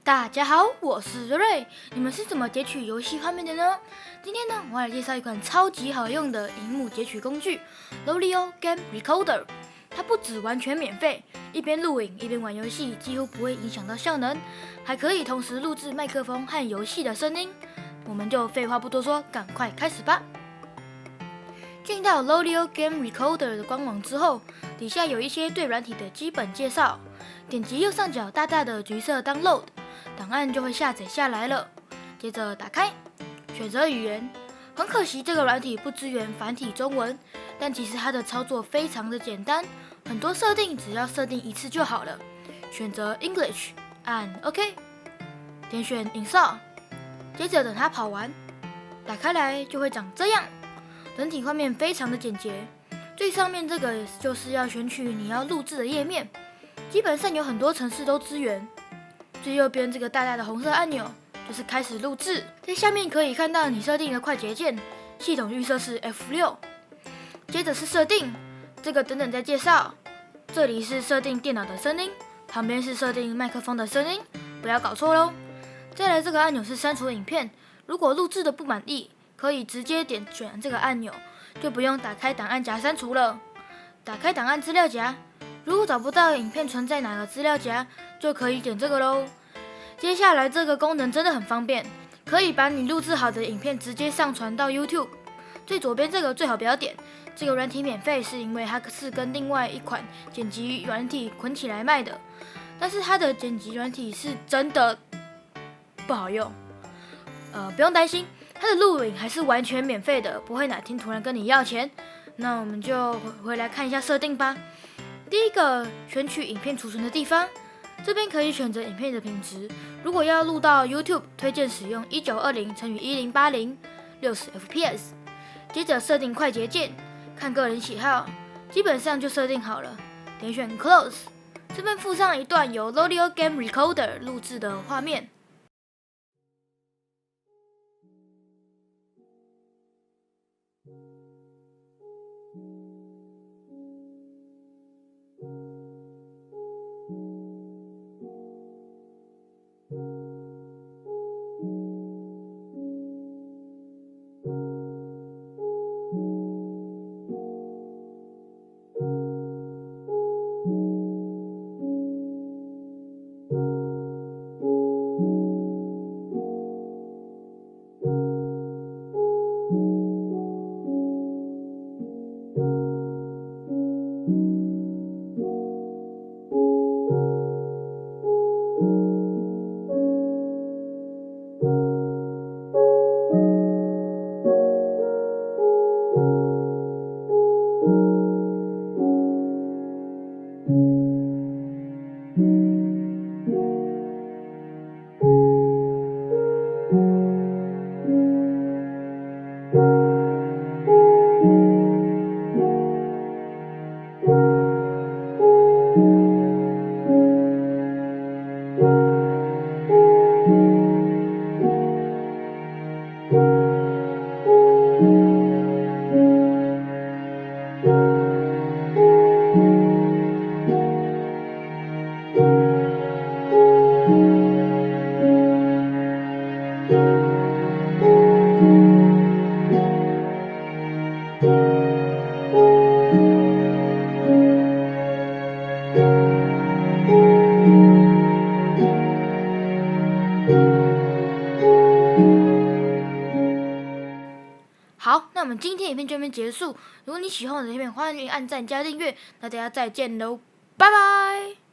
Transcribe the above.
大家好，我是瑞瑞。你们是怎么截取游戏画面的呢？今天呢，我来介绍一款超级好用的萤幕截取工具 ——Lolio Game Recorder。它不只完全免费，一边录影一边玩游戏，几乎不会影响到效能，还可以同时录制麦克风和游戏的声音。我们就废话不多说，赶快开始吧！进到 Lolio Game Recorder 的官网之后，底下有一些对软体的基本介绍。点击右上角大大的橘色 Download， 档案就会下载下来了。接着打开，选择语言。很可惜这个软体不支援繁体中文，但其实它的操作非常的简单，很多设定只要设定一次就好了。选择 English， 按 OK， 点选 Install， 接着等它跑完，打开来就会长这样。整体画面非常的简洁，最上面这个就是要选取你要录制的页面，基本上有很多程式都支援。最右边这个大大的红色按钮就是开始录制，在下面可以看到你设定的快捷键，系统预设是 F6。接着是设定，这个等等再介绍。这里是设定电脑的声音，旁边是设定麦克风的声音，不要搞错咯。再来这个按钮是删除影片，如果录制的不满意，可以直接点选这个按钮，就不用打开档案夹删除了。打开档案资料夹，如果找不到影片存在哪个资料夹，就可以点这个咯。接下来这个功能真的很方便，可以把你录制好的影片直接上传到 YouTube。最左边这个最好不要点，这个软体免费是因为它是跟另外一款剪辑软体捆起来卖的，但是它的剪辑软体是真的不好用。不用担心，它的录影还是完全免费的，不会哪天突然跟你要钱。那我们就回来看一下设定吧。第一个，选取影片储存的地方，这边可以选择影片的品质。如果要录到 YouTube， 推荐使用1920×1080 60fps。接着设定快捷键，看个人喜好，基本上就设定好了。点选 Close， 这边附上一段由 Lolio Game Recorder 录制的画面。好，那我们今天影片就这边结束。如果你喜欢我的影片，欢迎按赞加订阅。那大家再见喽，拜拜。